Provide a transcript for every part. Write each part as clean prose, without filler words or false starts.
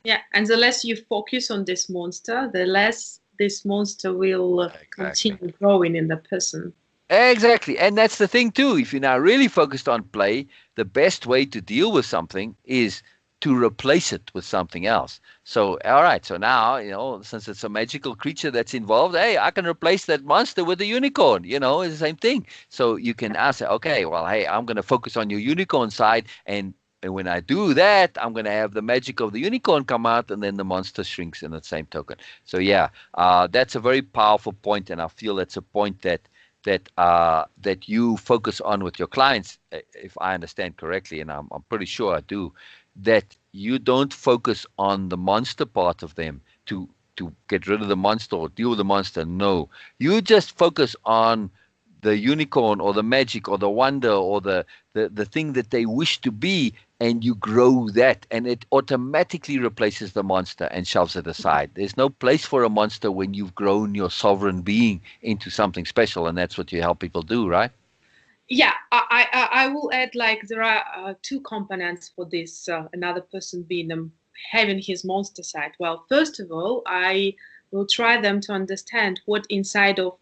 Yeah, and the less you focus on this monster, the less this monster will Exactly. continue growing in the person. Exactly. And that's the thing too. If you're now really focused on play, the best way to deal with something is to replace it with something else. So, all right. So now, since it's a magical creature that's involved, hey, I can replace that monster with a unicorn. It's the same thing. So you can ask, okay, well, hey, I'm going to focus on your unicorn side. And when I do that, I'm going to have the magic of the unicorn come out, and then the monster shrinks in the same token. So, yeah, that's a very powerful point. And I feel that's a point that you focus on with your clients, if I understand correctly, and I'm pretty sure I do, that you don't focus on the monster part of them to get rid of the monster or deal with the monster. No, you just focus on the unicorn or the magic or the wonder or the thing that they wish to be, and you grow that, and it automatically replaces the monster and shoves it aside. There's no place for a monster when you've grown your sovereign being into something special, and that's what you help people do, right? Yeah, I will add, like, there are two components for this. Another person being having his monster side. Well, first of all, I will try them to understand what inside of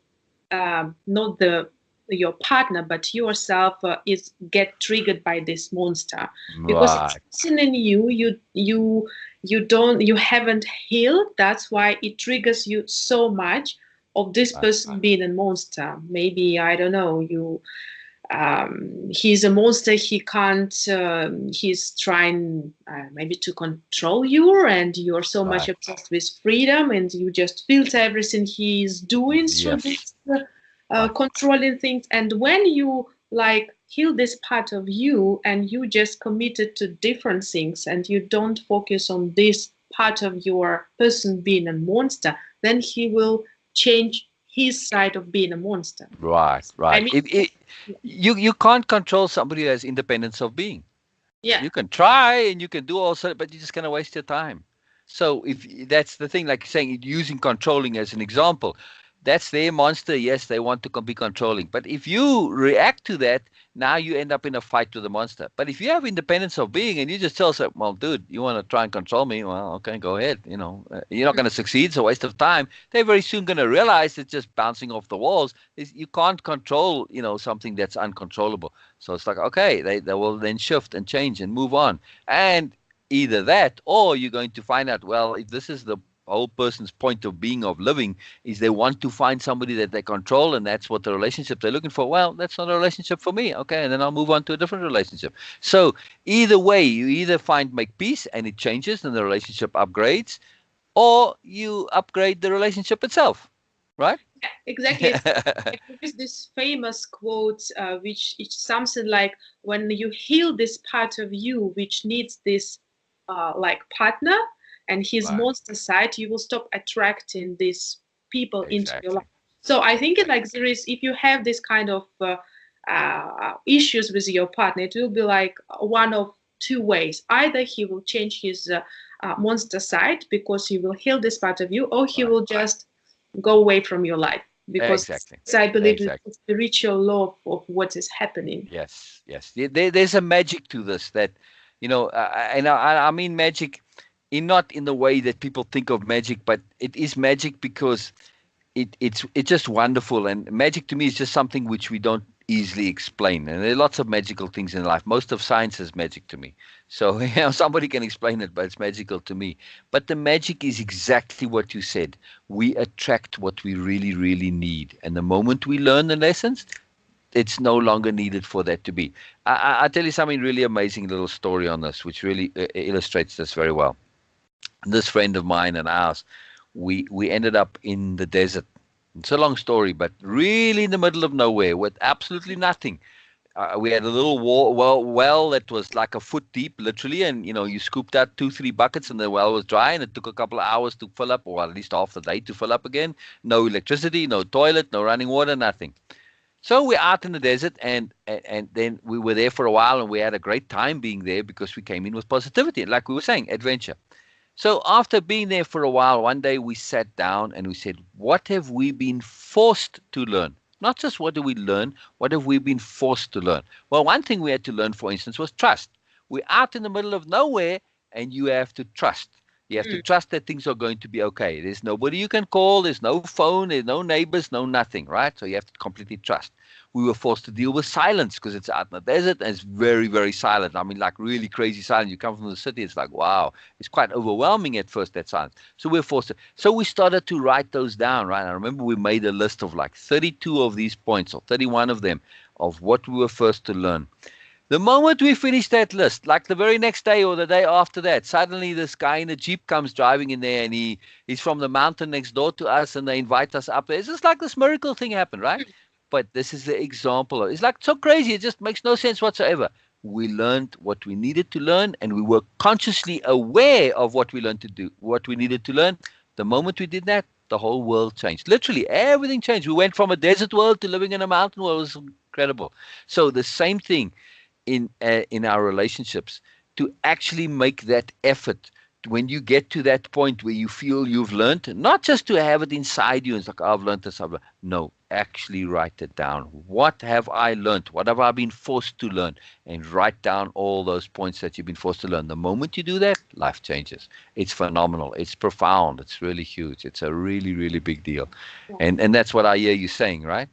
not the your partner but yourself is get triggered by this monster, because it's Right. something in you, you don't, you haven't healed. That's why it triggers you so much of this Right. person being a monster. Maybe, I don't know, you he's a monster. He can't he's trying maybe to control you, and you're so much Right. obsessed with freedom, and you just filter everything he's doing through Yes. this Right. controlling things. And when you like heal this part of you, and you just committed to different things, and you don't focus on this part of your person being a monster, then he will change his side of being a monster. Right. I Right. mean, You can't control somebody who has independence of being. yeah. You can try and you can do all sorts, but you're just going to waste your time. So if that's the thing, like you're saying, using controlling as an example, that's their monster. Yes, they want to be controlling, but if you react to that, now you end up in a fight with the monster. But if you have independence of being and you just tell us, well, dude, you want to try and control me? Well, okay, go ahead. You're not going to succeed. It's a waste of time. They're very soon going to realize it's just bouncing off the walls. You can't control, something that's uncontrollable. So it's like, okay, they will then shift and change and move on. And either that, or you're going to find out, well, if this is the whole person's point of being, of living, is they want to find somebody that they control, and that's what the relationship they're looking for. Well, that's not a relationship for me. Okay, and then I'll move on to a different relationship. So either way, you either make peace and it changes and the relationship upgrades, or you upgrade the relationship itself, right? Yeah, exactly. It's like there is this famous quote, which is something like, when you heal this part of you which needs this like partner and his Right. monster side, you will stop attracting these people into your life. Exactly. So I think it, like, Exactly. there is, if you have this kind of issues with your partner, it will be like one of two ways. Either he will change his monster side because he will heal this part of you, or he Right. will just go away from your life, because Exactly. I believe Exactly. it's the ritual law of what is happening. Yes, yes. There's a magic to this that, and I mean magic, in not in the way that people think of magic, but it is magic because it's just wonderful. And magic to me is just something which we don't easily explain. And there are lots of magical things in life. Most of science is magic to me. So somebody can explain it, but it's magical to me. But the magic is exactly what you said. We attract what we really, really need. And the moment we learn the lessons, it's no longer needed for that to be. I'll tell you something really amazing little story on this, which really illustrates this very well. This friend of mine and ours, we ended up in the desert. It's a long story, but really in the middle of nowhere with absolutely nothing. We had a little well that was like a foot deep, literally, and you scooped out 2, 3 buckets, and the well was dry, and it took a couple of hours to fill up, or at least half the day to fill up again. No electricity, no toilet, no running water, nothing. So we're out in the desert, and then we were there for a while, and we had a great time being there because we came in with positivity, like we were saying, adventure. So after being there for a while, one day we sat down and we said, "What have we been forced to learn? Not just what do we learn, what have we been forced to learn?" Well, one thing we had to learn, for instance, was trust. We're out in the middle of nowhere, and you have to trust. You have to Mm. trust that things are going to be okay. There's nobody you can call. There's no phone. There's no neighbors. No nothing, right? So you have to completely trust. We were forced to deal with silence because it's out in the desert and it's very, very silent. I mean, like really crazy silence. You come from the city, it's like, wow. It's quite overwhelming at first, that silence. So we're forced to. So we started to write those down, right? I remember we made a list of like 32 of these points or 31 of them of what we were first to learn. The moment we finish that list, like the very next day or the day after that, suddenly this guy in a Jeep comes driving in there and he's from the mountain next door to us and they invite us up there. It's just like this miracle thing happened, right? But this is the example. It's like so crazy. It just makes no sense whatsoever. We learned what we needed to learn and we were consciously aware of what we learned to do, what we needed to learn. The moment we did that, the whole world changed. Literally, everything changed. We went from a desert world to living in a mountain world. It was incredible. So the same thing in our relationships to actually make that effort when you get to that point where you feel you've learned, not just to have it inside you and it's like, oh, I've learned this. No, actually write it down. What have I learned? What have I been forced to learn? And write down all those points that you've been forced to learn. The moment you do that, life changes. It's phenomenal. It's profound. It's really huge. It's a really, really big deal. And that's what I hear you saying, right?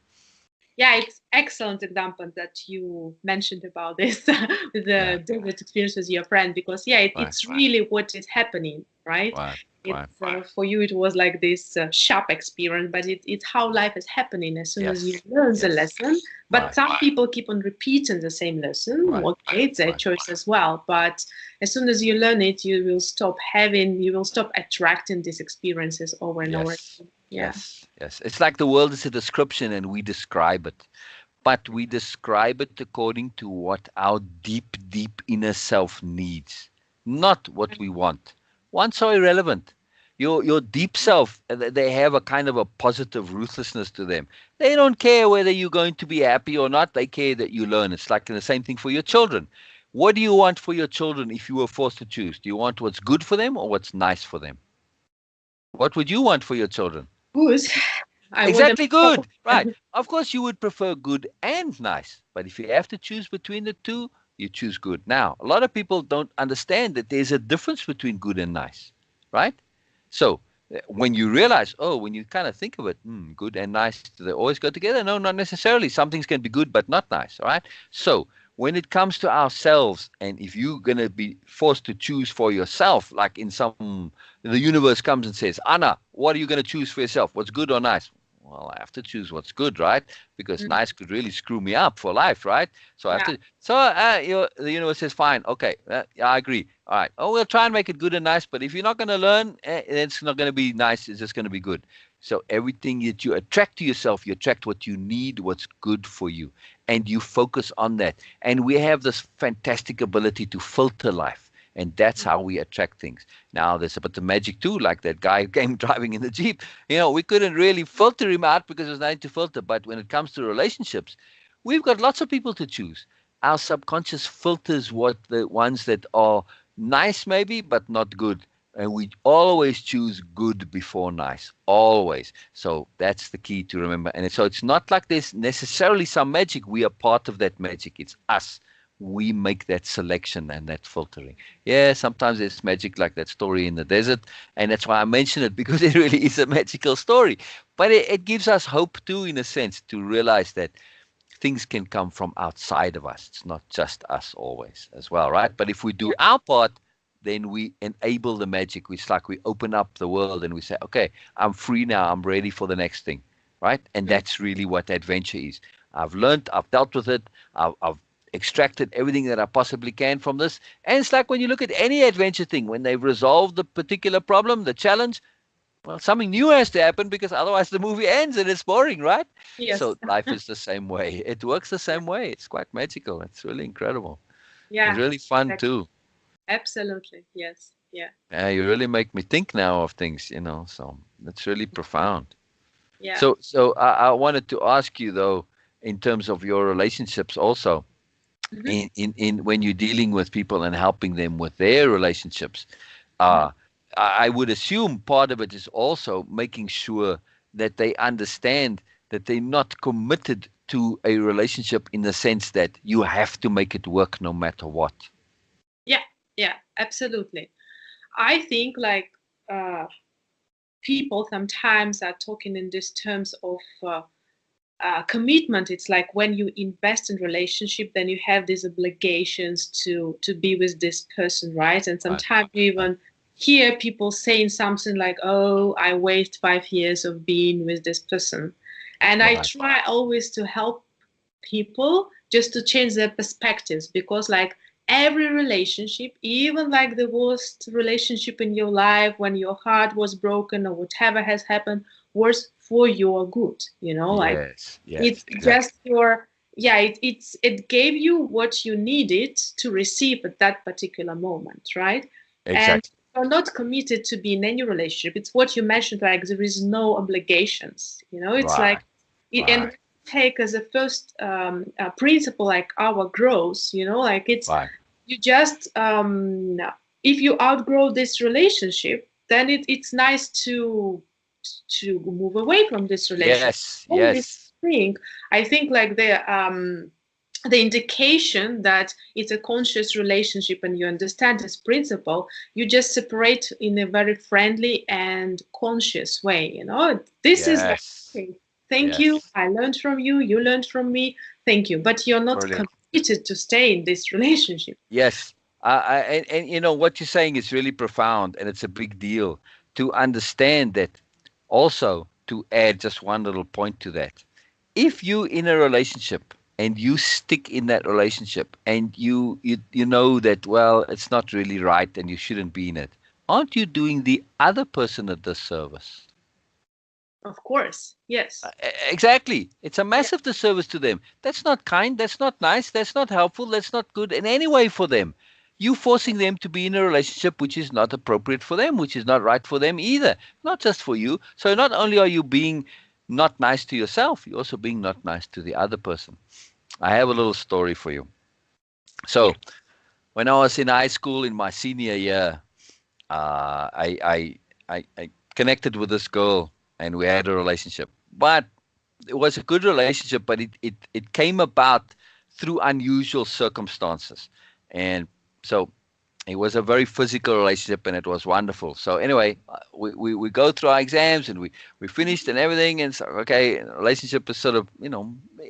Yeah, it's excellent example that you mentioned about this with Yeah. the David experience with your friend, because yeah, Right. it's really what is happening, right? Right. It's Right. for you it was like this sharp experience, but it's how life is happening as soon as you Yes. learn the Yes. lesson. But Right. some people keep on repeating the same lesson. Right. Okay, it's their Right. choice as well. But as soon as you learn it, you will stop attracting these experiences over and over Yes. again. Yeah. Yes. Yes. It's like the world is a description and we describe it. But we describe it according to what our deep, deep inner self needs, not what we want. Wants are irrelevant. Your deep self, they have a kind of a positive ruthlessness to them. They don't care whether you're going to be happy or not. They care that you learn. It's like the same thing for your children. What do you want for your children if you were forced to choose? Do you want what's good for them or what's nice for them? What would you want for your children? Good. I wouldn't. Exactly, good. Right. Of course, you would prefer good and nice. But if you have to choose between the two, you choose good. Now, a lot of people don't understand that there's a difference between good and nice, right? So, when you realize, oh, when you kind of think of it, good and nice, do they always go together? No, not necessarily. Some things can be good but not nice, all right? So, when it comes to ourselves, and if you're going to be forced to choose for yourself, like the universe comes and says, Anna, what are you going to choose for yourself? What's good or nice? Well, I have to choose what's good, right? Because Mm, nice could really screw me up for life, right? So I have yeah. to. So the universe says, fine, okay, yeah, I agree. All right. Oh, we'll try and make it good and nice, but if you're not going to learn, it's not going to be nice. It's just going to be good. So everything that you attract to yourself, you attract what you need, what's good for you, and you focus on that. And we have this fantastic ability to filter life, and that's how we attract things. Now, there's a bit of magic too, like that guy who came driving in the Jeep. We couldn't really filter him out because there's nothing to filter. But when it comes to relationships, we've got lots of people to choose. Our subconscious filters what the ones that are nice, maybe, but not good. And we always choose good before nice, always. So that's the key to remember. And so it's not like there's necessarily some magic. We are part of that magic. It's us. We make that selection and that filtering. Yeah, sometimes there's magic like that story in the desert. And that's why I mention it because it really is a magical story. But it gives us hope too, in a sense, to realize that things can come from outside of us. It's not just us always as well, right? But if we do our part, then we enable the magic. It's like we open up the world and we say, okay, I'm free now. I'm ready for the next thing, right? And Mm, that's really what adventure is. I've learned, I've dealt with it, I've extracted everything that I possibly can from this. And it's like when you look at any adventure thing, when they've resolved the particular problem, the challenge, well, something new has to happen because otherwise the movie ends and it's boring, right? yes. So life is the same way. It works the same way. It's quite magical. It's really incredible. It's Yeah. really fun Exactly. too. Absolutely. Yes. Yeah. Yeah, you really make me think now of things, so it's really profound. Yeah. So I wanted to ask you though, in terms of your relationships also, Hmm. in when you're dealing with people and helping them with their relationships, Hmm. uh, I would assume part of it is also making sure that they understand that they're not committed to a relationship in the sense that you have to make it work no matter what. Yeah. Yeah. Absolutely. I think like uh, people sometimes are talking in these terms of commitment. It's like when you invest in relationship, then you have these obligations to be with this person, right? And Right. sometimes you Right. even hear people saying something like, oh, I waste 5 years of being with this person. And I Right. try always to help people just to change their perspectives, because like every relationship, even like the worst relationship in your life when your heart was broken or whatever has happened, was for your good, like Yes. Yes. it's Exactly. just your, yeah, it gave you what you needed to receive at that particular moment, right? And Exactly. you're not committed to be in any relationship. It's what you mentioned, like there is no obligations, it's like Right. and Right. take as a first principle like our growth, like it's Right. you just if you outgrow this relationship, then it's nice to move away from this relationship. Yes. Only Yes. thing I think like the indication that it's a conscious relationship and you understand this principle, you just separate in a very friendly and conscious way. This is like, Yes. okay, thank you, Yes. I learned from you, you learned from me, thank you, but you're not Brilliant. committed to stay in this relationship. Yes. And what you're saying is really profound, and it's a big deal to understand that. Also, to add just one little point to that, if you in a relationship and you stick in that relationship and you know that, well, it's not really right and you shouldn't be in it, aren't you doing the other person a disservice? Of course, yes. Exactly. It's a Yeah. massive disservice to them. That's not kind. That's not nice. That's not helpful. That's not good in any way for them. You forcing them to be in a relationship which is not appropriate for them, which is not right for them either, not just for you. So not only are you being not nice to yourself, you're also being not nice to the other person. I have a little story for you. Yeah. So when I was in high school in my senior year, I connected with this girl and we had a relationship. But it was a good relationship, but it came about through unusual circumstances. And so it was a very physical relationship and it was wonderful. So anyway, we go through our exams and we finished and everything. And so, okay, relationship is sort of,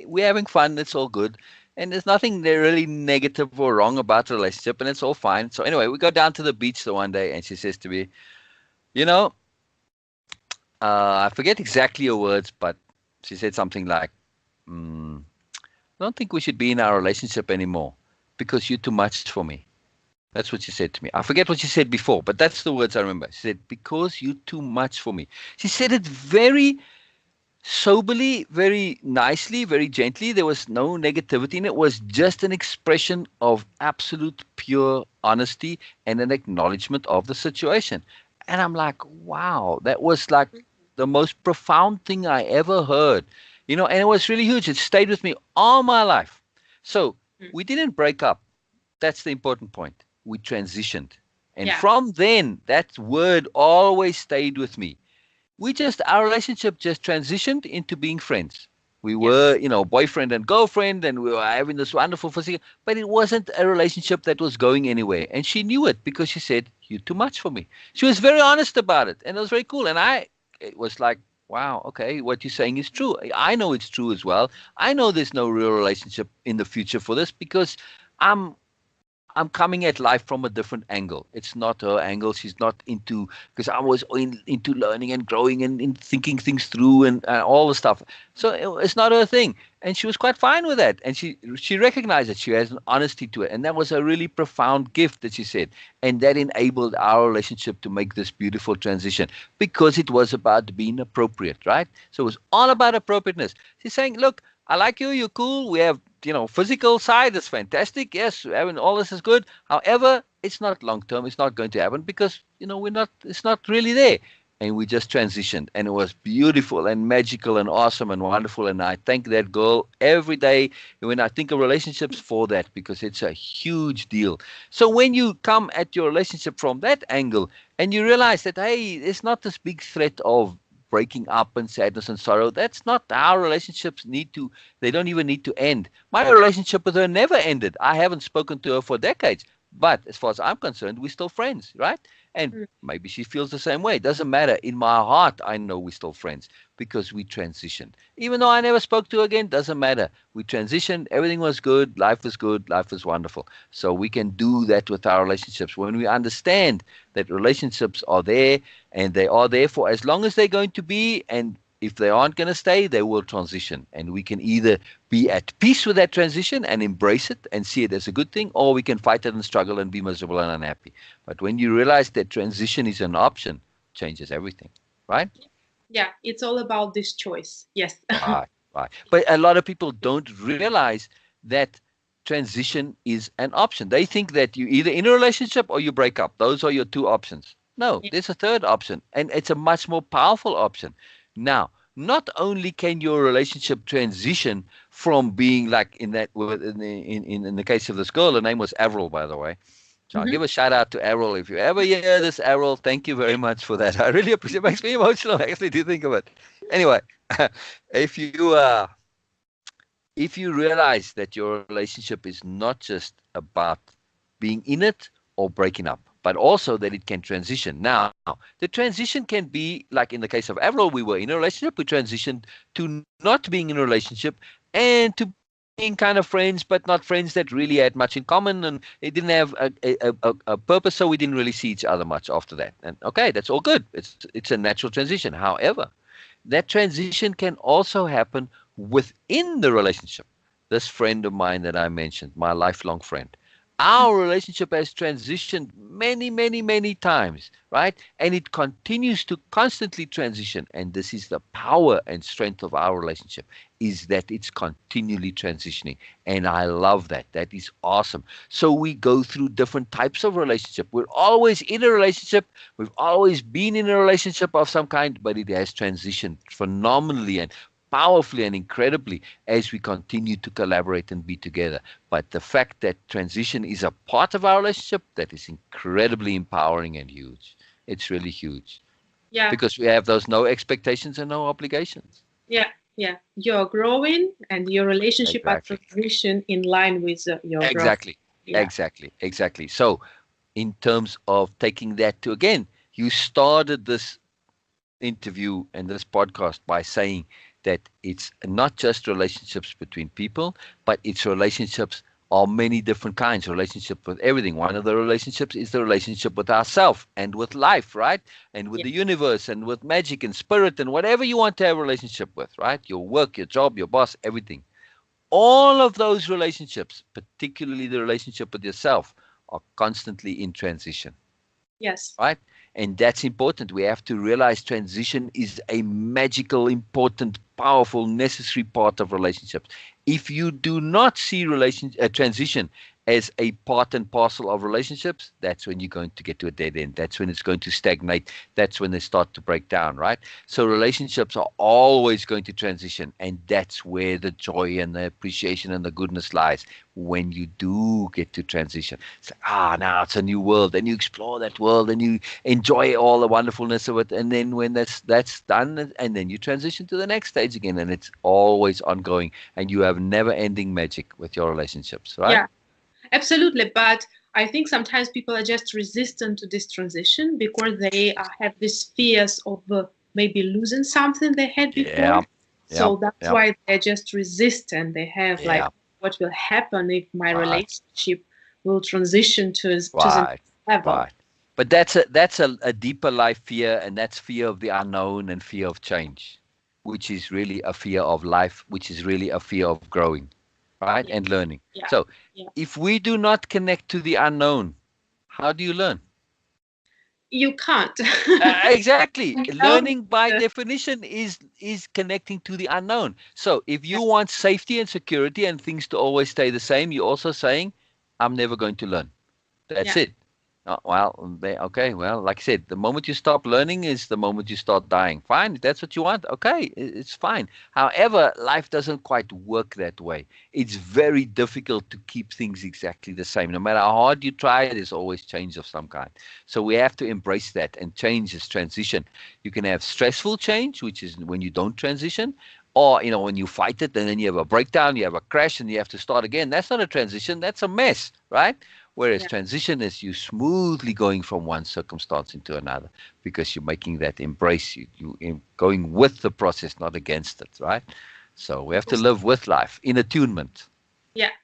we're having fun. It's all good. And there's nothing there really negative or wrong about the relationship and it's all fine. So anyway, we go down to the beach the one day and she says to me, you know, I forget exactly her words, but she said something like, mm, I don't think we should be in our relationship anymore because you're too much for me. That's what she said to me. I forget what she said before, but that's the words I remember. She said, because you're too much for me. She said it very soberly, very nicely, very gently. There was no negativity in it. It was just an expression of absolute pure honesty and an acknowledgement of the situation. And I'm like, wow, that was like the most profound thing I ever heard. And it was really huge. It stayed with me all my life. So Mm. we didn't break up. That's the important point. We transitioned. And Yeah. from then, that word always stayed with me. Our relationship just transitioned into being friends. We Yeah. were, boyfriend and girlfriend, and we were having this wonderful physical, but it wasn't a relationship that was going anywhere. And she knew it because she said, you're too much for me. She was very honest about it, and it was very cool. And it was like, wow, okay, what you're saying is true. I know it's true as well. I know there's no real relationship in the future for this because I'm I'm coming at life from a different angle. It's not her angle. She's not into, because I was into learning and growing and in thinking things through and all the stuff. So it's not her thing, and she was quite fine with that. And she recognized that she has an honesty to it, and that was a really profound gift that she said, and that enabled our relationship to make this beautiful transition because it was about being appropriate, right? So it was all about appropriateness. She's saying, look, I like you. You're cool. We have, physical side is fantastic. Yes, having all this is good. However, it's not long term. It's not going to happen because, we're not, it's not really there. And we just transitioned and it was beautiful and magical and awesome and wonderful. And I thank that girl every day when I think of relationships for that because it's a huge deal. So when you come at your relationship from that angle and you realize that, hey, it's not this big threat of breaking up and sadness and sorrow. That's not how relationships need to, they don't even need to end. My relationship with her never ended. I haven't spoken to her for decades. But as far as I'm concerned, we're still friends, right? And Mm. maybe she feels the same way. It doesn't matter. In my heart, I know we're still friends because we transitioned. Even though I never spoke to her again, doesn't matter. We transitioned. Everything was good. Life was good. Life was wonderful. So we can do that with our relationships. When we understand that relationships are there and they are there for as long as they're going to be, and if they aren't going to stay, they will transition. And we can either be at peace with that transition and embrace it and see it as a good thing, or we can fight it and struggle and be miserable and unhappy. But when you realize that transition is an option, changes everything, right? Yeah, it's all about this choice. Yes. Right, right. But a lot of people don't realize that transition is an option. They think that you either in a relationship or you break up. Those are your two options. No, Yeah. there's a third option, and it's a much more powerful option. Now, not only can your relationship transition from being like in that in the case of this girl, her name was Avril, by the way. So I'll give Hmm. a shout out to Errol. If you ever hear this, Errol, thank you very much for that. I really appreciate it. It makes me emotional actually to think of it. Anyway, if you realize that your relationship is not just about being in it or breaking up, but also that it can transition. Now, the transition can be like in the case of Avril, we were in a relationship, we transitioned to not being in a relationship and to being kind of friends, but not friends that really had much in common, and it didn't have a purpose, so we didn't really see each other much after that. And okay, that's all good. It's a natural transition. However, that transition can also happen within the relationship. This friend of mine that I mentioned, my lifelong friend, our relationship has transitioned many, many, many times, right? And it continues to constantly transition. And this is the power and strength of our relationship, is that it's continually transitioning. And I love that. That is awesome. So we go through different types of relationship. We're always in a relationship. We've always been in a relationship of some kind, but it has transitioned phenomenally and powerfully and incredibly as we continue to collaborate and be together. But the fact that transition is a part of our relationship, that is incredibly empowering and huge. It's really huge Yeah. because we have those no expectations and no obligations. Yeah. Yeah. You're growing, and your relationship are Exactly. transition in line with your growth. Exactly. Yeah. Exactly. Exactly. So, in terms of taking that to again, you started this interview and this podcast by saying that it's not just relationships between people, but it's relationships of many different kinds, relationship with everything. One of the relationships is the relationship with ourself and with life, right? And with Yeah. the universe and with magic and spirit and whatever you want to have a relationship with, right? Your work, your job, your boss, everything. All of those relationships, particularly the relationship with yourself, are constantly in transition, Yes. right? And that's important. We have to realize transition is a magical, important, powerful, necessary part of relationships. If you do not see transition as a part and parcel of relationships, that's when you're going to get to a dead end. That's when it's going to stagnate. That's when they start to break down, right? So relationships are always going to transition, and that's where the joy and the appreciation and the goodness lies when you do get to transition. It's like, now it's a new world, and you explore that world, and you enjoy all the wonderfulness of it. And then when that's done, and then you transition to the next stage again, and it's always ongoing, and you have never-ending magic with your relationships, right? Yeah. Absolutely. But I think sometimes people are just resistant to this transition because they have these fears of maybe losing something they had before. Yeah, yeah, So that's yeah, why they're just resistant. They have like, yeah. what will happen if my Right, relationship will transition to the next right, level? right. But that's a deeper life fear, and that's fear of the unknown and fear of change, which is really a fear of life, which is really a fear of growing, right? Yeah. And learning. Yeah. So Yeah. if we do not connect to the unknown, how do you learn? You can't. Exactly. No, Learning by definition is connecting to the unknown. So if you want safety and security and things to always stay the same, you're also saying, I'm never going to learn. That's yeah. it. Okay. Well, like I said, the moment you stop learning is the moment you start dying. Fine, if that's what you want. Okay, it's fine. However, life doesn't quite work that way. It's very difficult to keep things exactly the same. No matter how hard you try, there's always change of some kind. So we have to embrace that, and change is transition. You can have stressful change, which is when you don't transition, or when you fight it and then you have a breakdown, you have a crash, and you have to start again. That's not a transition. That's a mess, right? Whereas Yeah. transition is you smoothly going from one circumstance into another because you're making that embrace going with the process, not against it, right? So we have to live with life in attunement. Yeah.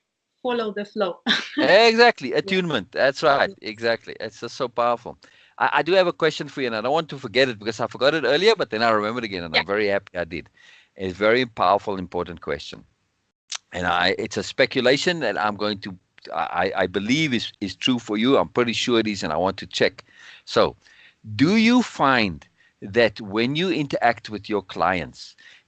Follow the flow. Exactly, Yeah. attunement. That's right. Exactly. It's just so powerful. I do have a question for you, and I don't want to forget it because I forgot it earlier, but then I remembered again, and Yeah. I'm very happy I did. It's a very powerful, important question, and it's a speculation that I'm going to, I believe is true for you. I'm pretty sure it is, and I want to check. So, do you find that when you interact with your clients,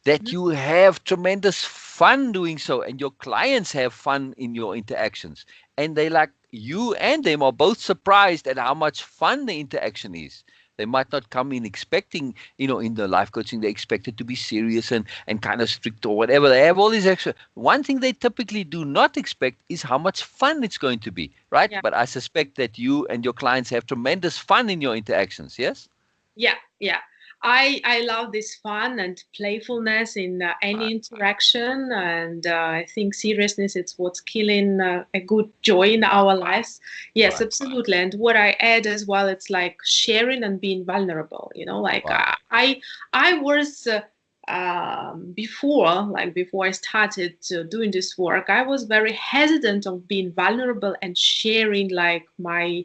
that Mhm. you have tremendous fun doing so, and your clients have fun in your interactions, and they like you and them are both surprised at how much fun the interaction is? They might not come in expecting, in the life coaching, they expect it to be serious and kind of strict or whatever. They have all these extra. One thing they typically do not expect is how much fun it's going to be, right? Yeah. But I suspect that you and your clients have tremendous fun in your interactions, yes? Yeah. Yeah. I love this fun and playfulness in any interaction, and I think seriousness is what's killing a good joy in our lives. Yes, Right, absolutely. And what I add as well, it's like sharing and being vulnerable. Like right, I was. Before, like before I started doing this work, I was very hesitant of being vulnerable and sharing like my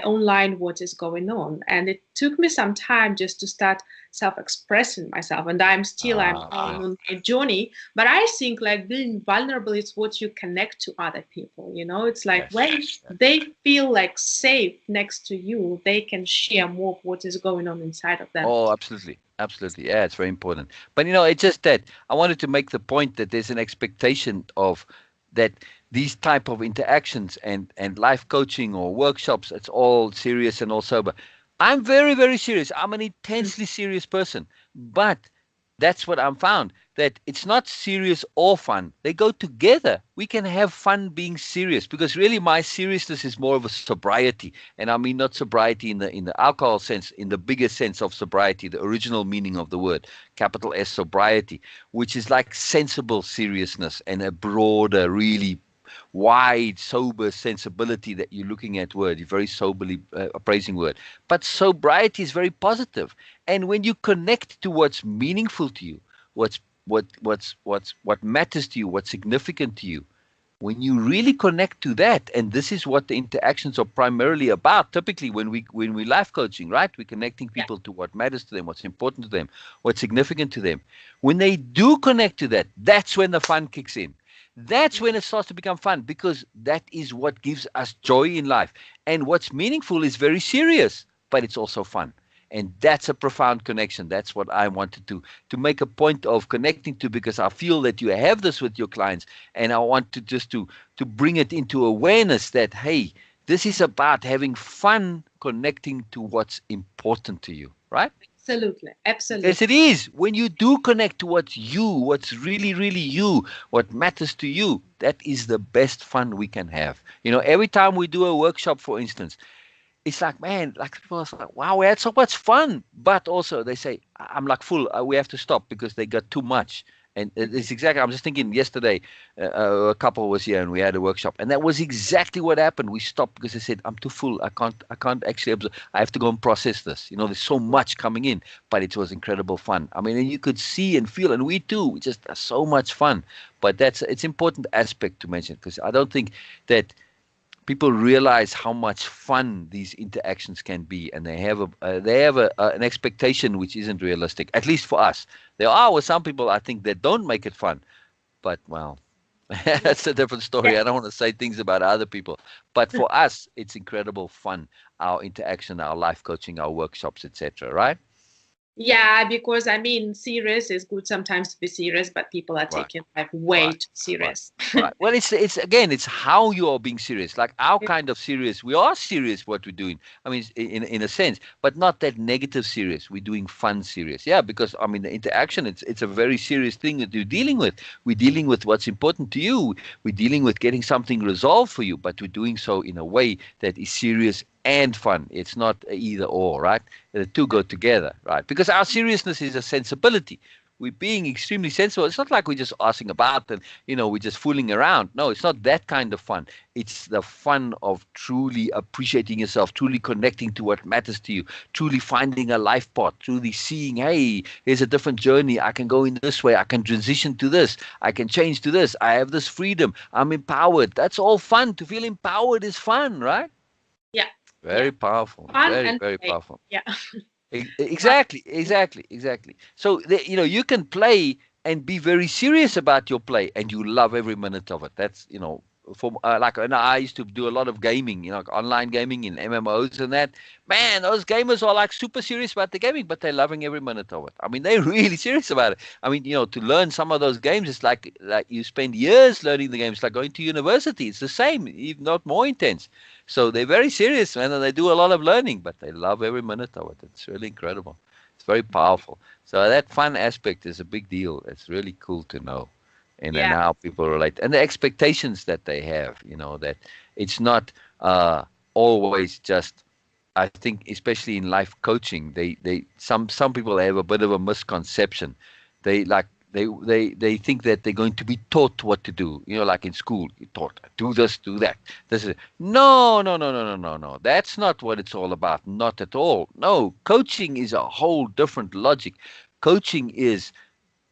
own line what is going on, and it took me some time just to start self-expressing myself, and I'm okay. on my journey. But I think like being vulnerable is what you connect to other people. It's like Yes, when yes. they feel like safe next to you, they can share more of what is going on inside of them. Oh, absolutely. Absolutely. Yeah, it's very important. But it's just that I wanted to make the point that there's an expectation of that these type of interactions and life coaching or workshops, it's all serious and all sober. I'm very, very serious. I'm an Mm. intensely serious person. But that's what I'm found that it's not serious or fun. They go together. We can have fun being serious because really my seriousness is more of a sobriety, and I mean not sobriety in the alcohol sense, in the bigger sense of sobriety, the original meaning of the word, capital S sobriety, which is like sensible seriousness and a broader, really wide, sober sensibility that you're looking at word, a very soberly appraising word. But sobriety is very positive. And when you connect to what's meaningful to you, what matters to you, what's significant to you, when you really connect to that, and this is what the interactions are primarily about, typically when we life coaching, right? We're connecting Yeah. people to what matters to them, what's important to them, what's significant to them. When they do connect to that, that's when the fun kicks in. That's when it starts to become fun because that is what gives us joy in life. And what's meaningful is very serious, but it's also fun. And that's a profound connection. That's what I wanted to make a point of connecting to because I feel that you have this with your clients, and I want to just to bring it into awareness that hey, this is about having fun connecting to what's important to you, right? Absolutely, Because absolutely. it is when you do connect to what's you, what's really, really you, what matters to you, that is the best fun we can have. Every time we do a workshop, for instance, it's like, man, like people are like, wow, we had so much fun. But also they say, I'm like full. We have to stop because they got too much. And it's exactly, I'm just thinking yesterday, a couple was here and we had a workshop. And that was exactly what happened. We stopped because they said, I'm too full. I can't actually absorb. I have to go and process this. There's so much coming in, but it was incredible fun. I mean, and you could see and feel, and we too, we just so much fun. But it's important aspect to mention because I don't think that people realize how much fun these interactions can be, and an expectation which isn't realistic, at least for us. There are with some people I think that don't make it fun, but well, that's a different Yeah. story. I don't want to say things about other people, but for us it's incredible fun, our interaction, our life coaching, our workshops, etc., right? Yeah, because I mean, serious is good sometimes to be serious, but people are Right. taking like way Right, too right, serious. right. Well, it's again, it's how you are being serious. Like our kind of serious, we are serious what we're doing. I mean, in a sense, but not that negative serious. We're doing fun serious. Yeah, because I mean, the interaction, it's a very serious thing that you're dealing with. We're dealing with what's important to you. We're dealing with getting something resolved for you, but we're doing so in a way that is serious and fun. It's not a either or, right? The two go together, right? Because our seriousness is a sensibility. we're being extremely sensible. It's not like we're just asking about and, we're just fooling around. No, it's not that kind of fun. It's the fun of truly appreciating yourself, truly connecting to what matters to you, truly finding a life path, truly seeing, hey, here's a different journey. I can go in this way. I can transition to this. I can change to this. I have this freedom. I'm empowered. That's all fun. To feel empowered is fun, right? Yeah. Yeah. Very powerful. Fun Very, and very play. powerful. Yeah. Fun. Exactly. So you can play and be very serious about your play, and you love every minute of it. That's for like, and I used to do a lot of gaming, like online gaming in MMOs and that. Man, those gamers are like super serious about the gaming, but they're loving every minute of it. I mean, they're really serious about it. I mean, to learn some of those games, it's like you spend years learning the games, like going to university. It's the same, if not more intense. So they're very serious, man, and they do a lot of learning, but they love every minute of it. It's really incredible. It's very powerful. So that fun aspect is a big deal. It's really cool to know, and Yeah. how people relate, and the expectations that they have. That it's not always just. I think, especially in life coaching, some people have a bit of a misconception. They like they think that they're going to be taught what to do. Like in school, you're taught do this, do that. This is no. That's not what it's all about. Not at all. No, coaching is a whole different logic. Coaching is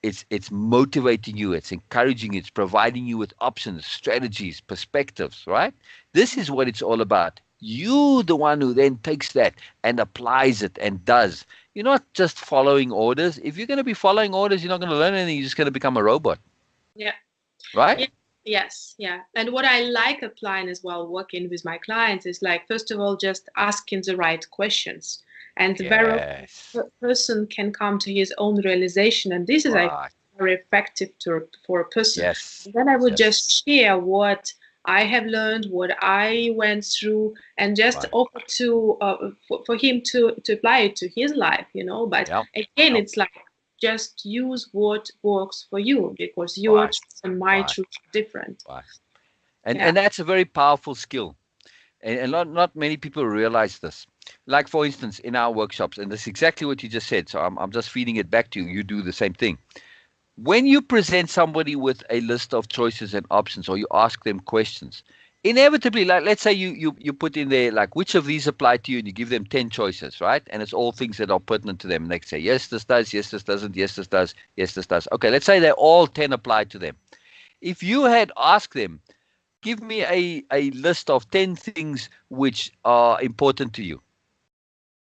it's motivating you, it's encouraging you, it's providing you with options, strategies, perspectives, right? This is what it's all about. You, the one who then takes that and applies it and does. You're not just following orders. If you're going to be following orders, you're not going to learn anything. You're just going to become a robot, Yeah. right? Yeah. Yes. Yeah. And what I like applying as well, working with my clients, is like, first of all, just asking the right questions. And very often Yes. a person can come to his own realization. And this is like Right. very effective for a person. Yes. And then I would Yes. just share what I have learned, what I went through, and just Right. offer to for him to apply it to his life, But Yeah. again, Yeah. it's like, just use what works for you, because your Right. truth and my Right. truth are different. Right. And Yeah. and that's a very powerful skill. And not many people realize this. Like, for instance, in our workshops, and this is exactly what you just said. So I'm just feeding it back to you. You do the same thing. When you present somebody with a list of choices and options, or you ask them questions, inevitably, like, let's say you put in there, like, which of these apply to you, and you give them 10 choices, right? And it's all things that are pertinent to them. And they say, yes, this does, yes, this doesn't, yes, this does, yes, this does. Okay, let's say they all 10 apply to them. If you had asked them, give me a list of 10 things which are important to you.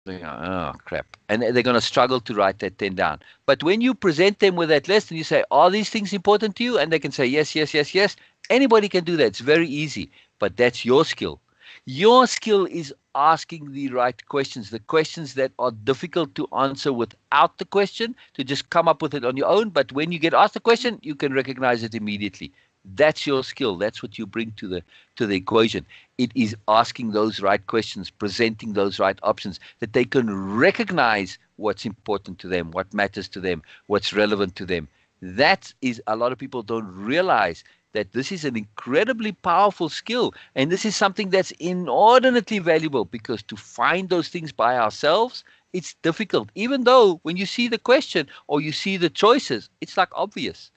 They go, oh, crap. And they're going to struggle to write that 10 down. But when you present them with that list and you say, are these things important to you? And they can say, yes, yes, yes, yes. Anybody can do that. It's very easy. But that's your skill. Your skill is asking the right questions, the questions that are difficult to answer without the question, to just come up with it on your own. But when you get asked the question, you can recognize it immediately. That's your skill. That's what you bring to the equation. It is asking those right questions, presenting those right options, that they can recognize what's important to them, what matters to them, what's relevant to them. That is, a lot of people don't realize that this is an incredibly powerful skill. And this is something that's inordinately valuable, because to find those things by ourselves, it's difficult. Even though when you see the question or you see the choices, it's like obvious.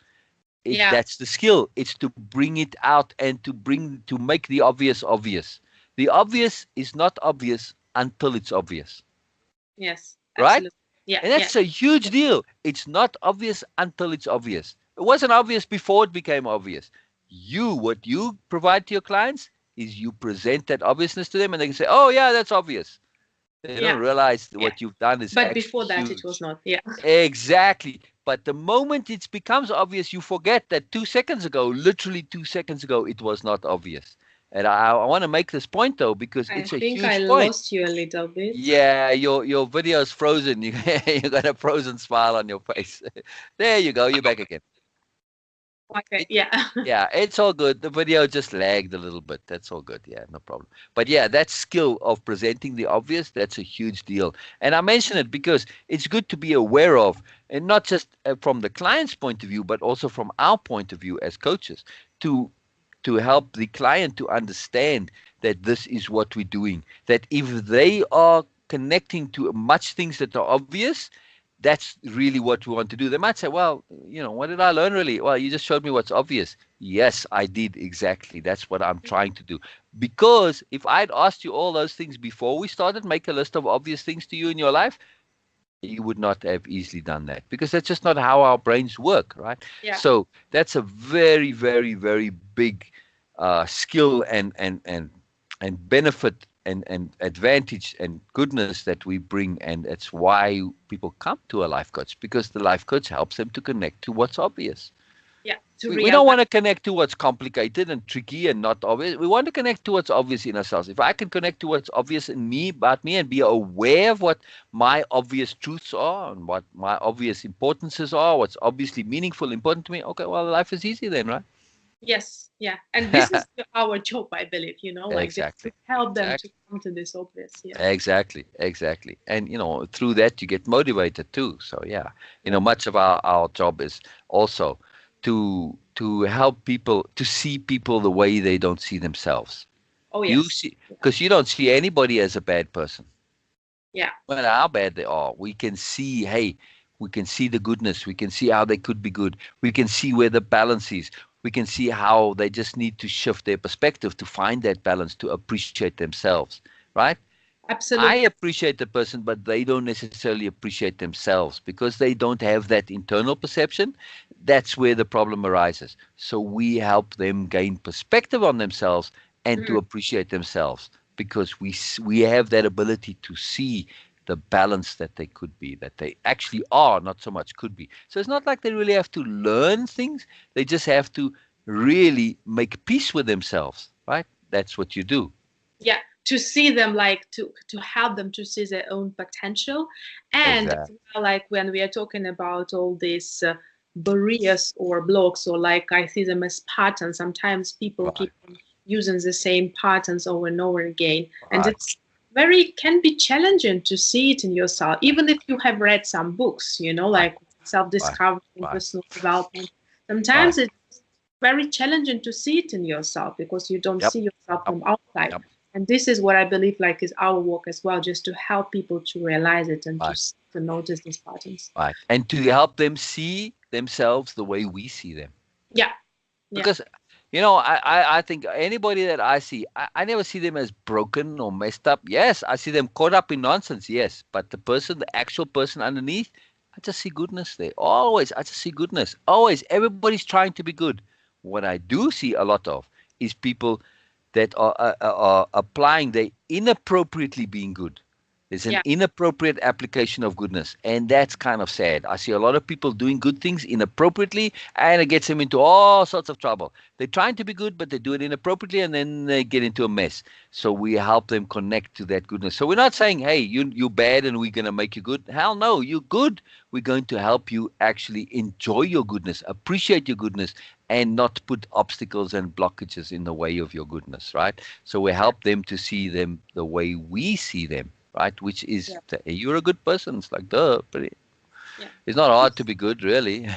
Yeah. That's the skill. It's to bring it out and to make the obvious obvious. The obvious is not obvious until it's obvious, Yes. right? Absolutely. Yeah. And Yeah. that's a huge deal. It's not obvious until it's obvious. It wasn't obvious before it became obvious. What you provide to your clients is you present that obviousness to them, and they can say, "Oh yeah, that's obvious." They don't Yeah. realize that Yeah. what you've done is But actually before that, it was huge. not. Yeah. Exactly. But the moment it becomes obvious, you forget that 2 seconds ago, literally 2 seconds ago, it was not obvious. And I want to make this point, though, because I it's a think I huge point. lost you a little bit. Yeah, your video is frozen. You got a frozen smile on your face. There you go. You're back again. Okay. It, Yeah. yeah, it's all good. The video just lagged a little bit. That's all good. Yeah, no problem. But yeah, that skill of presenting the obvious, that's a huge deal. And I mention it because it's good to be aware of, and not just from the client's point of view, but also from our point of view as coaches, to to help the client to understand that this is what we're doing. That if they are connecting to much things that are obvious, that's really what we want to do. They might say, well, what did I learn really? Well, you just showed me what's obvious. Yes, I did exactly. That's what I'm trying to do. Because if I'd asked you all those things before we started, make a list of obvious things to you in your life, you would not have easily done that because that's just not how our brains work, right? Yeah, So that's a very, very, very big skill and benefit and advantage and goodness that we bring, and it's why people come to a life coach, because the life coach helps them to connect to what's obvious. yeah, to We don't realize. want to connect to what's complicated and tricky and not obvious. We want to connect to what's obvious in ourselves. If I can connect to what's obvious in me, about me, and be aware of what my obvious truths are and what my obvious importances are, what's obviously meaningful, important to me, okay, well, life is easy then, right? Yes, yeah, and this is our job, I believe. Like this, to Exactly. help them to Exactly. come to this obvious. Yeah, Exactly, exactly. And through that you get motivated too. So yeah, yeah. much of our job is also to help people to see people the way they don't see themselves. Oh You yes, see, yeah, because you don't see anybody as a bad person. yeah, No matter how bad they are, we can see, hey, we can see the goodness. We can see how they could be good. We can see where the balance is. We can see how they just need to shift their perspective to find that balance, to appreciate themselves, right? I absolutely. appreciate the person, but they don't necessarily appreciate themselves because they don't have that internal perception. That's where the problem arises. So we help them gain perspective on themselves and to Mhm. appreciate themselves, because we have that ability to see the balance that they could be, that they actually are, not so much could be. So it's not like they really have to learn things. They just have to really make peace with themselves, right? That's what you do. Yeah, to see them, like to help them to see their own potential, and as Exactly. well, like when we are talking about all these barriers or blocks, or like I see them as patterns. Sometimes people Right. keep on using the same patterns over and over again, and Right. it's very can be challenging to see it in yourself, even if you have read some books, Right. like Right. self-discovery and Right. personal development. Right. Sometimes it's very challenging to see it in yourself because you don't Yep. see yourself Yep. from outside. Yep. And this is what I believe like is our work as well, just to help people to realize it and Right. to notice these patterns. Right. And to help them see themselves the way we see them. Yeah, yeah, Because, I think anybody that I see, I never see them as broken or messed up. Yes, I see them caught up in nonsense. Yes. But the person, the actual person underneath, I just see goodness there. Always. I just see goodness. Always. Everybody's trying to be good. What I do see a lot of is people that are applying, they inappropriately being good. There's an yeah, inappropriate application of goodness, and that's kind of sad. I see a lot of people doing good things inappropriately, and it gets them into all sorts of trouble. They're trying to be good, but they do it inappropriately, and then they get into a mess. So we help them connect to that goodness. So we're not saying, "Hey, you're bad, and we're going to make you good." Hell no, you're good. We're going to help you actually enjoy your goodness, appreciate your goodness, and not put obstacles and blockages in the way of your goodness, right? So we yeah, help them to see them the way we see them, right? Which is, yeah, you're a good person. It's like, duh, but yeah. it's not To, hard to be good, really.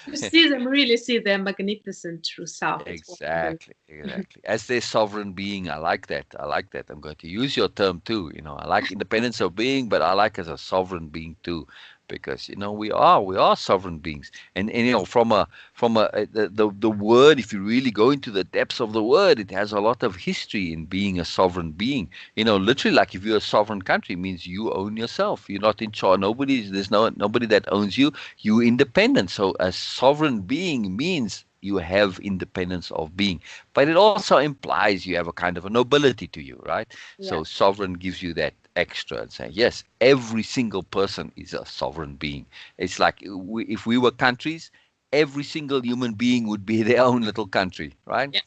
to see them, really see their magnificent true self is what I believe. Exactly, exactly. As their sovereign being, I like that. I like that. I'm going to use your term too. I like independence of being, but I like as a sovereign being too, because we are sovereign beings, and from a the word. If you really go into the depths of the word, it has a lot of history in being a sovereign being. Literally, like if you're a sovereign country, it means you own yourself. You're not in charge. There's nobody that owns you. You're independent. So a sovereign being means you have independence of being, but it also implies you have a kind of a nobility to you, right? Yeah, So sovereign gives you that extra and say, yes, every single person is a sovereign being. It's like if we were countries, every single human being would be their own little country, right? yeah,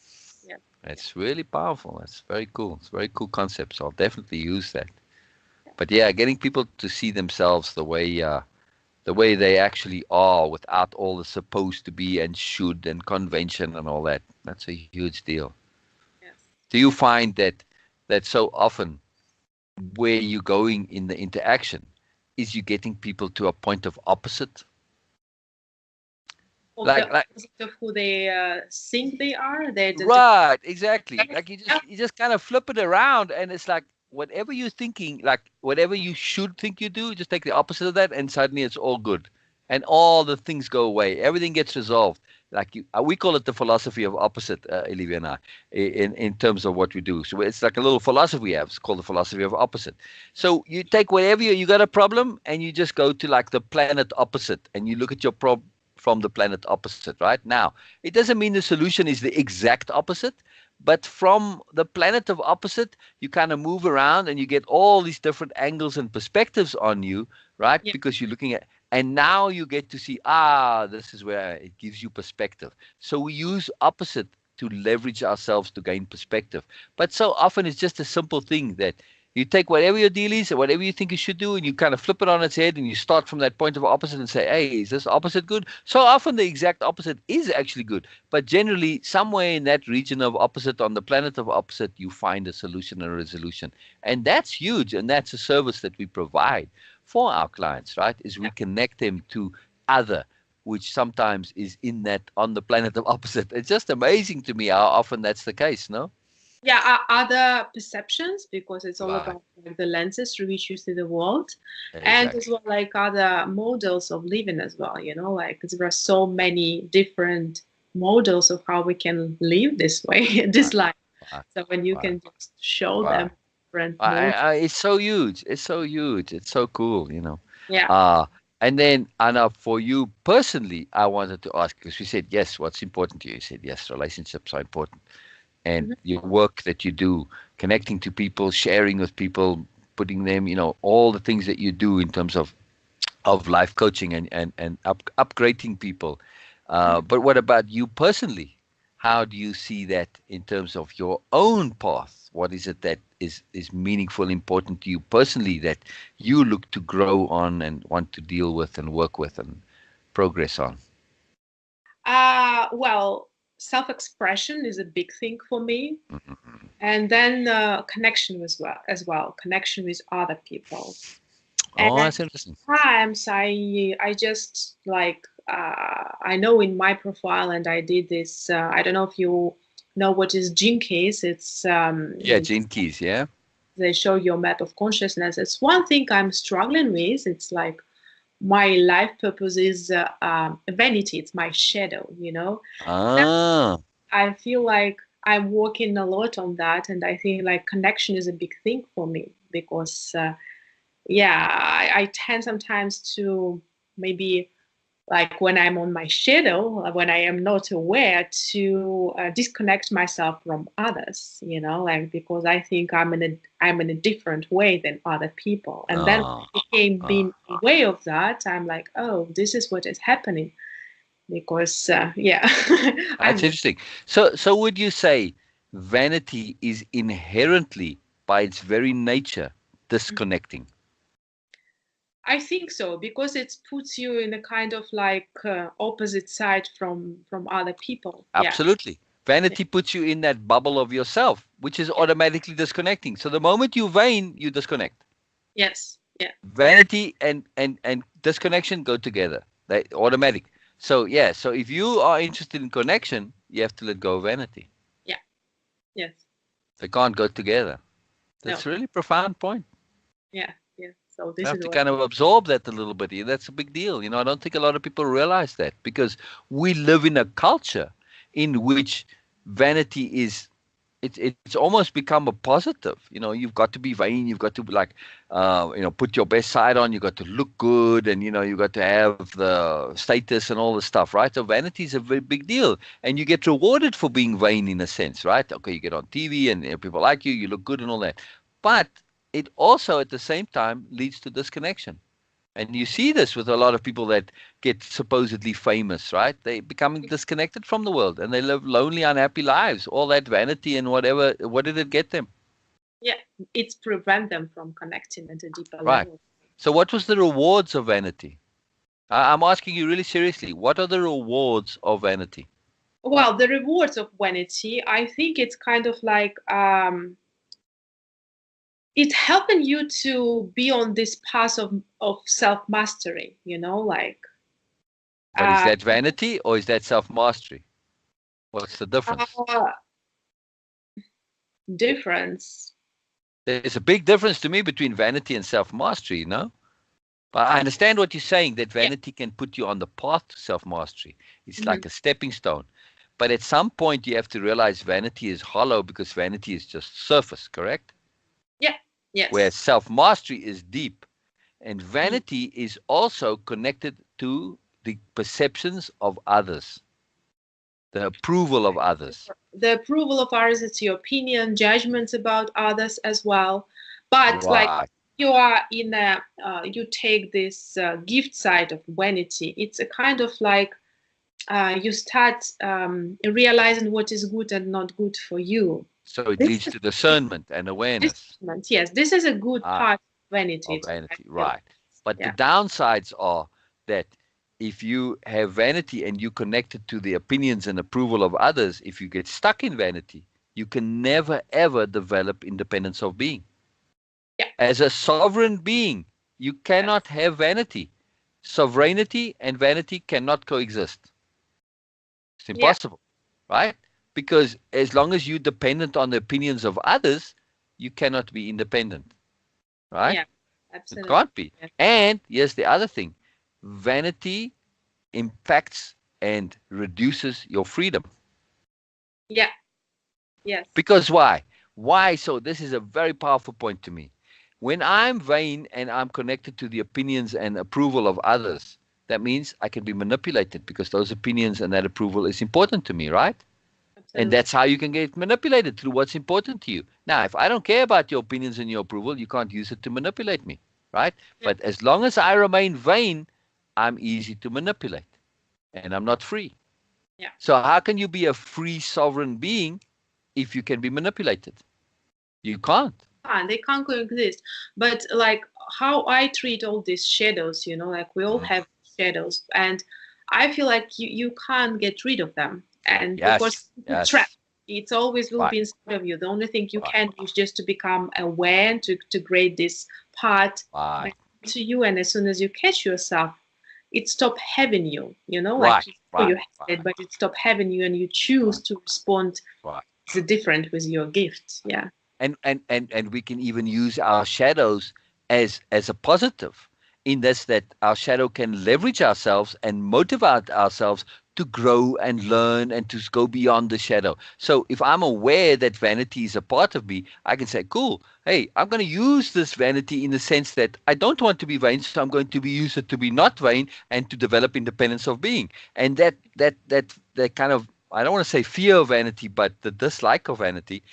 yeah, yeah. It's really powerful. It's very cool. It's a very cool concept. So I'll definitely use that. But yeah, getting people to see themselves the way they actually are without all the supposed to be and should and convention and all that. That's a huge deal. Yes. Do you find that so often where you're going in the interaction is you getting people to a point of opposite? Of Like the like opposite of who they think they are, they just right, exactly. Like you yeah, just you just kind of flip it around and it's like whatever you're thinking, like whatever you should think you do, just take the opposite of that, and suddenly it's all good, and all the things go away. Everything gets resolved. Like we call it the philosophy of opposite, Olivia and I, in terms of what we do. So it's like a little philosophy we have. It's called the philosophy of opposite. So you take whatever you got a problem, and you just go to like the planet opposite, and you look at your problem from the planet opposite. Right now, it doesn't mean the solution is the exact opposite, but from the planet of opposite, you kind of move around and you get all these different angles and perspectives on you, right? Yeah. Because you're looking at, and now you get to see, ah, this is where it gives you perspective. So we use opposite to leverage ourselves to gain perspective. But so often it's just a simple thing that you take whatever your deal is or whatever you think you should do, and you kind of flip it on its head, and you start from that point of opposite and say, hey, is this opposite good? So often the exact opposite is actually good. But generally, somewhere in that region of opposite, on the planet of opposite, you find a solution or a resolution. And that's huge. And that's a service that we provide for our clients, right? Is we connect them to other, which sometimes is in that on the planet of opposite. It's just amazing to me how often that's the case, no? Yeah, other perceptions, because it's all Right. about like, the lenses through which you see the world, and as Exactly. well like other models of living as well. Like there are so many different models of how we can live this way, this Right. life. Right. So when you Right. can just show Right. them different modes, It's so huge. It's so huge. It's so cool. yeah. Uh, and then, Anna, for you personally, I wanted to ask, because we said, yes, what's important to you? You said, yes, relationships are important. And Mhm. your work that you do, connecting to people, sharing with people, putting them, all the things that you do in terms of life coaching and upgrading people. But what about you personally? How do you see that in terms of your own path? What is it that is meaningful, important to you personally that you look to grow on and want to deal with and work with and progress on? Well, self-expression is a big thing for me, and then connection as well, connection with other people. And Oh, at that's interesting. times I just like I know in my profile, and I did this. I don't know if you know what is Gene Keys. Yeah, Gene Keys. Yeah. They show your map of consciousness. It's one thing I'm struggling with. It's like my life purpose is vanity. It's my shadow. Ah, I feel like I'm working a lot on that, and I think like connection is a big thing for me because. Yeah, I tend sometimes to maybe like when I'm on my shadow, when I am not aware, to disconnect myself from others. Like because I think I'm in a different way than other people, and then ah, became being ah. aware of that, I'm like, oh, this is what is happening because yeah, That's I'm. interesting. So would you say vanity is inherently, by its very nature, disconnecting? I think so because it puts you in a kind of like opposite side from other people. Yeah. Absolutely. Yeah. Vanity puts you in that bubble of yourself, which is automatically disconnecting. So the moment you vain, you disconnect. Yes. Yeah. Vanity and disconnection go together. They automatic. So yeah, so if you are interested in connection, you have to let go of vanity. Yeah. Yes. They can't go together. No. That's a really profound point. Yeah. Yeah. So You this have is to what. kind of absorb that a little bit. Yeah, that's a big deal. I don't think a lot of people realize that because we live in a culture in which vanity is it's almost become a positive. You've got to be vain. You've got to like, put your best side on. You've got to look good, and you've got to have the status and all the stuff, right? So vanity is a very big deal, and you get rewarded for being vain in a sense, right? Okay, you get on TV, and people like you. You look good and all that, but it also at the same time leads to disconnection. And you see this with a lot of people that get supposedly famous, right? They becoming disconnected from the world and they live lonely, unhappy lives. All that vanity and whatever, what did it get them? Yeah. It's prevent them from connecting at a deeper Right. level. So, what was the rewards of vanity? I'm asking you really seriously. What are the rewards of vanity? Well, the rewards of vanity, I think it's kind of like it's helping you to be on this path of self mastery. Like But is uh, that vanity or is that self mastery? What's the difference? uh difference. There's a big difference to me between vanity and self-mastery, But I understand what you're saying, that Yeah. vanity can put you on the path to self-mastery. It's Hmm. like a stepping stone. But at some point, you have to realize vanity is hollow because vanity is just surface, correct? Yeah. Whereas Yes. self-mastery is deep. And Mm. vanity is also connected to the perceptions of others, the approval of others. The approval of others, it's your opinion, judgments about others as well. But like Right. you are in a, you take this gift side of vanity. It's a kind of like you start realizing what is good and not good for you. So it This leads is to discernment and awareness. yes, this is a good Ah, part of vanity of too, I vanity. feel. Right. But the Yeah. downsides are that if you have vanity and you connect it to the opinions and approval of others, if you get stuck in vanity, you can never ever develop independence of being. Yeah. As a sovereign being, you Yes. cannot have vanity. Sovereignty and vanity cannot coexist. It's Yeah. impossible, right? Because as long as you're dependent on the opinions of others, you cannot be independent, right? Yeah. It Absolutely. can't be. Yes. And here's the other thing, vanity impacts and reduces your freedom. Yeah. Yes. Because why? Why? So, this is a very powerful point to me. When I'm vain and I'm connected to the opinions and approval of others, that means I can be manipulated because those opinions and that approval is important to me, right? And Absolutely. that's how you can get manipulated through what's important to you. Now, if I don't care about your opinions and your approval, you can't use it to manipulate me, right? Yeah. But as long as I remain vain, I'm easy to manipulate and I'm not free. Yeah. So, how can you be a free sovereign being if you can be manipulated? You can't. They can't coexist. But like how I treat all these shadows, like we all Mm. have shadows, and I feel like you can't get rid of them, and because Yes, it's a trap, yes, it's always will right, be inside of you. The only thing you right, can do is just to become aware and to create this part right, back to you, and as soon as you catch yourself, it stop having you. Like right, you right, have it, right, but it stop having you, and you choose right, to respond right. different with your gift. Yeah. And we can even use our shadows as a positive, in this that our shadow can leverage ourselves and motivate ourselves to grow and learn and to go beyond the shadow. So if I'm aware that vanity is a part of me, I can say, cool, hey, I'm going to use this vanity in the sense that I don't want to be vain, so I'm going to be use it to be not vain and to develop independence of being. And that kind of, I don't want to say fear of vanity, but the dislike of vanity,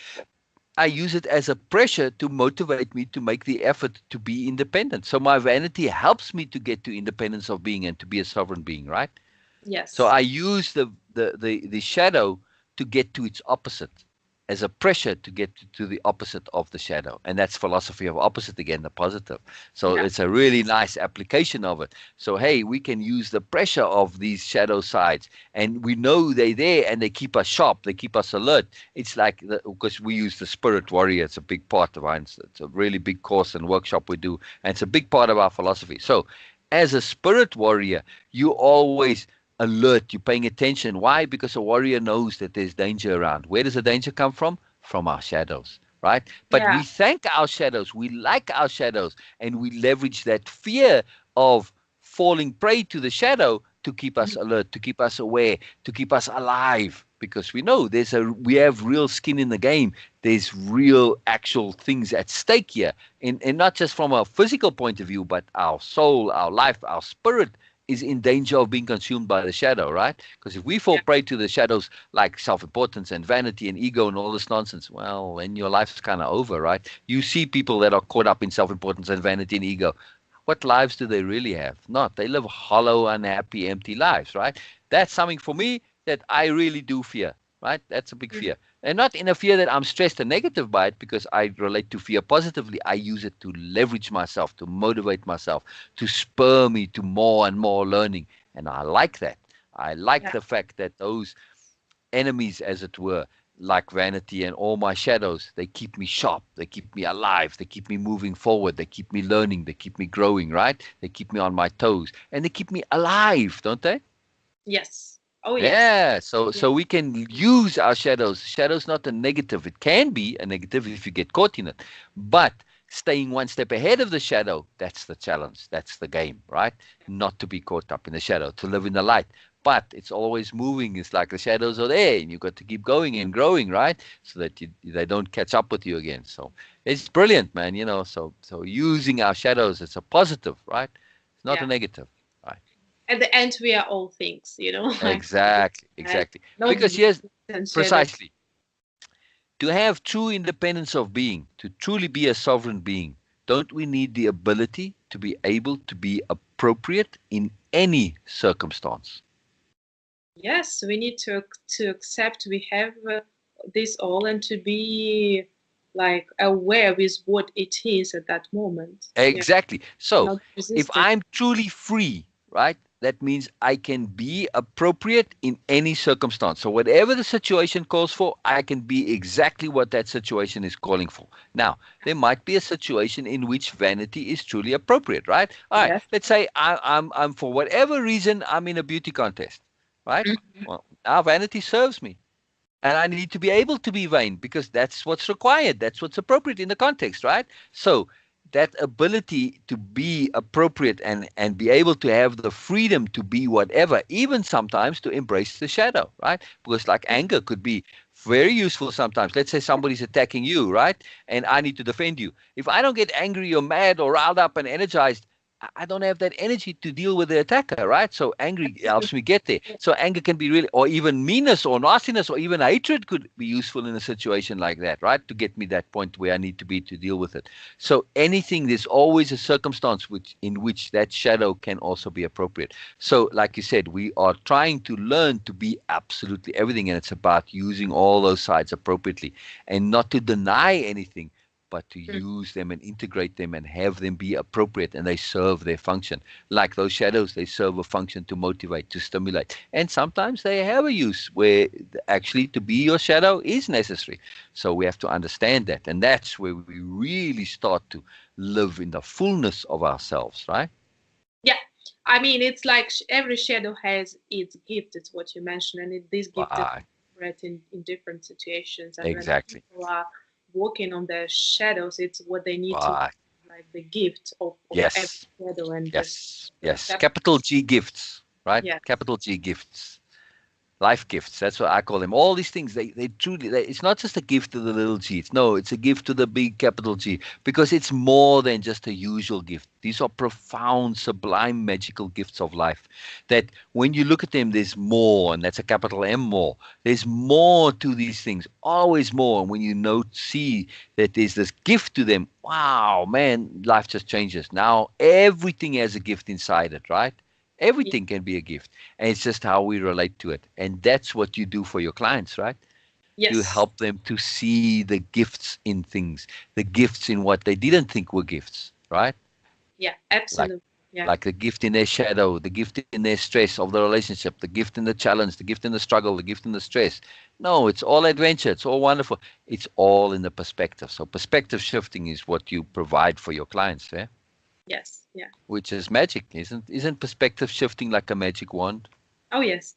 I use it as a pressure to motivate me to make the effort to be independent. So my vanity helps me to get to independence of being and to be a sovereign being, right? So Yes. I use the shadow to get to its opposite, as a pressure to get to the opposite of the shadow. And that's philosophy of opposite again, the positive. So Yeah. it's a really nice application of it. So hey, we can use the pressure of these shadow sides, and we know they're there and they keep us sharp, they keep us alert. It's like because we use the spirit warrior, it's a big part of our, it's a really big course and workshop we do, and it's a big part of our philosophy. So as a spirit warrior, you always alert, you're paying attention. Why? Because a warrior knows that there's danger around. Where does the danger come from? From our shadows, right? But Yeah. we thank our shadows, we like our shadows, and we leverage that fear of falling prey to the shadow to keep us alert, to keep us aware, to keep us alive. Because we know we have real skin in the game. There's real actual things at stake here. And not just from a physical point of view, but our soul, our life, our spirit is in danger of being consumed by the shadow, right? Because if we fall Yeah. prey to the shadows like self-importance and vanity and ego and all this nonsense, well, then your life's kind of over, right? You see people that are caught up in self-importance and vanity and ego. What lives do they really have? Not. They live hollow, unhappy, empty lives, right? That's something for me that I really do fear, right? That's a big Mhm. fear. And not in a fear that I'm stressed and negative by it, because I relate to fear positively. I use it to leverage myself, to motivate myself, to spur me to more and more learning. And I like that. I like Yeah. the fact that those enemies, as it were, like vanity and all my shadows, they keep me sharp, they keep me alive, they keep me moving forward, they keep me learning, they keep me growing, right? They keep me on my toes and they keep me alive, don't they? Yes. Oh yes. Yeah, so Yeah. we can use our shadows. Shadows not a negative. It can be a negative if you get caught in it, but staying one step ahead of the shadow, that's the challenge. That's the game, right? Not to be caught up in the shadow, to live in the light. But it's always moving. It's like the shadows are there, and you've got to keep going and growing, right? So that they don't catch up with you again. So it's brilliant, man. So using our shadows, it's a positive, right? It's not a Yeah. negative, right? At the end, we are all things, like Exactly, uh, exactly. not Because just yes, and shadow. precisely. To have true independence of being, to truly be a sovereign being, don't we need the ability to be able to be appropriate in any circumstance? Yes, we need to accept we have this all and to be like aware with what it is at that moment. Yeah, Exactly. So, not if resisting. I'm truly free, right, that means I can be appropriate in any circumstance. So, whatever the situation calls for, I can be exactly what that situation is calling for. Now, there might be a situation in which vanity is truly appropriate, right? All right. Yes. Let's say I'm for whatever reason, I'm in a beauty contest, right? Mhm. Well, now vanity serves me. And I need to be able to be vain because that's what's required. That's what's appropriate in the context, right? So that ability to be appropriate and be able to have the freedom to be whatever, even sometimes to embrace the shadow, right? Because like anger could be very useful sometimes. Let's say somebody's attacking you, right? And I need to defend you. If I don't get angry or mad or riled up and energized, I don't have that energy to deal with the attacker, right? So angry helps me get there. So anger can be really, or even meanness or nastiness or even hatred could be useful in a situation like that, right? To get me that point where I need to be to deal with it. So anything, there's always a circumstance in which that shadow can also be appropriate. So, like you said, we are trying to learn to be absolutely everything, and it's about using all those sides appropriately and not to deny anything, but to Mm. use them and integrate them and have them be appropriate and they serve their function. Like those shadows, they serve a function to motivate, to stimulate. And sometimes they have a use where actually to be your shadow is necessary. So we have to understand that. And that's where we really start to live in the fullness of ourselves, right? Yeah, I mean, it's like every shadow has its gift. It's what you mentioned, and this gift is Right. different in different situations. And when Exactly. people are working on their shadows, it's what they need to Right. like the gift of every Yes. shadow and just Yes. to Yes. accept. Capital G gifts, right? Yes, Capital G gifts. Life gifts, that's what I call them. All these things, they truly, it's not just a gift to the little g. No, it's a gift to the big capital G because it's more than just a usual gift. These are profound, sublime, magical gifts of life that when you look at them, there's more, and that's a capital M more. There's more to these things, always more. And when you see that there's this gift to them, wow, man, life just changes. Now everything has a gift inside it, right? Everything can be a gift, and it's just how we relate to it. And that's what you do for your clients, right? You yes, help them to see the gifts in things, the gifts in what they didn't think were gifts, right? yeah, Like absolutely, yeah, the gift in their shadow, the gift in their stress of the relationship, the gift in the challenge, the gift in the struggle, the gift in the stress. No, it's all adventure. It's all wonderful. It's all in the perspective. So perspective shifting is what you provide for your clients, yeah? yes, yeah. Which is magic, isn't perspective shifting like a magic wand? Oh yes,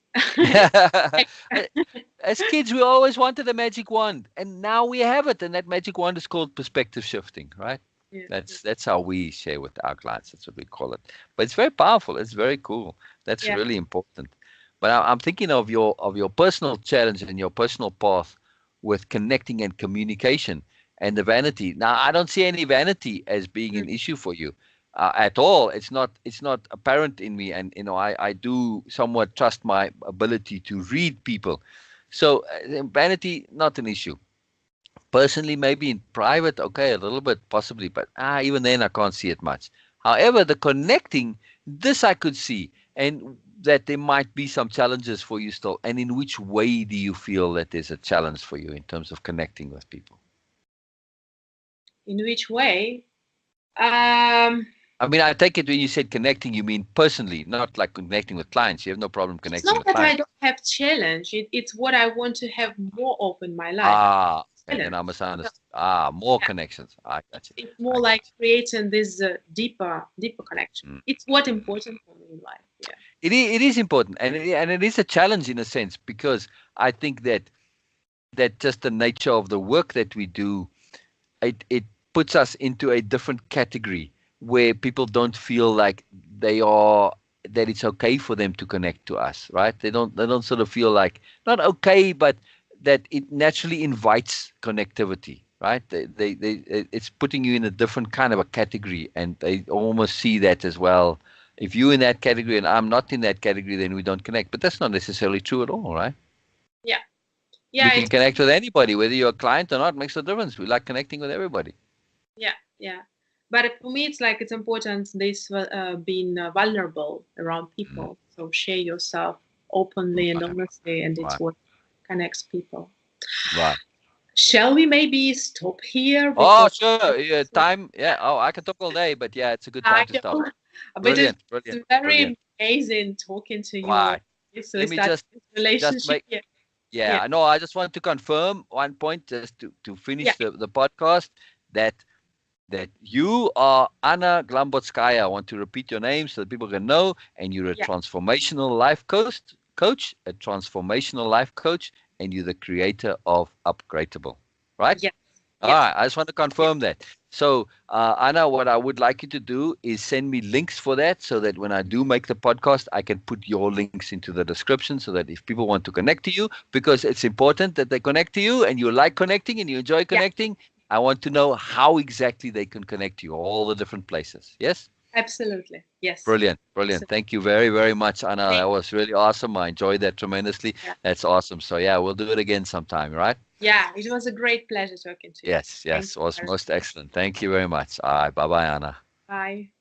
As kids, we always wanted a magic wand, and now we have it. And that magic wand is called perspective shifting, right? yeah, That's how we share with our clients. That's what we call it. But it's very powerful. It's very cool. That's yeah, really important. But I'm thinking of your personal challenge and your personal path with connecting and communication and the vanity. Now, I don't see any vanity as being mm, an issue for you at all. It's not apparent in me, and I do somewhat trust my ability to read people. So vanity not an issue. Personally, maybe in private, okay, a little bit possibly, but even then I can't see it much. However, the connecting, this I could see, and that there might be some challenges for you still. And in which way do you feel that there's a challenge for you in terms of connecting with people? in which way? Um, I mean, I take it when you said connecting, you mean personally, not like connecting with clients. You have no problem it's connecting not with that I clients. don't have challenge. It's what I want to have more of in my life. Okay, then Challenge. I So, misunderstood. More yeah, connections. I got you. it's I more got like creating this deeper connection. you. It's what important for me in life. Yeah. it is important, and it is a challenge in a sense, because I think that just the nature of the work that we do, it puts us into a different category where people don't feel like they are that it's okay for them to connect to us, right? They don't sort of feel like, not okay, but that it naturally invites connectivity, right? It's putting you in a different kind of a category, and they almost see that as well. If you're in that category and I'm not in that category, then we don't connect. But that's not necessarily true at all, right? Yeah, We yeah, can connect with anybody, whether you're a client or not, makes no difference. We like connecting with everybody. yeah, yeah. But for me, it's like it's important this being vulnerable around Mm. people. So share yourself openly and Right, honestly, and it's right, what connects people. right. Shall we maybe stop here Oh, because sure. Yeah, uh, time. Yeah. Oh, I can talk all day, but yeah, it's a good I time to stop. know, but Brilliant, it's brilliant, brilliant. very amazing talking to you. Right. So we Let me start this just relationship. make. Yeah, Yeah, yeah, I know. I just want to confirm one point, just to yeah, finish the podcast, that that you are Anna Glambotskaya. I want to repeat your name so that people can know. And you're a yeah, transformational life coach, a transformational life coach, and you're the creator of Upgreatable, right? yes, All yes, right, I just want to yeah, confirm that. So, Anna, what I would like you to do is send me links for that, so that when I do make the podcast, I can put your links into the description, so that if people want to connect to you, because it's important that they connect to you and you like connecting and you enjoy yeah. connecting, I want to know how exactly they can connect to you, all the different places. Yes? Absolutely, yes. Brilliant, brilliant. Absolutely. Thank you very, very much, Anna. Thank That was really awesome. I enjoyed that tremendously. you. That's awesome. So, yeah, we'll do it again sometime, right? Yeah, it was a great pleasure talking to you. Yes, Thank yes, you was very most excellent. Thank you very much. All right, bye bye, Anna. much. Bye.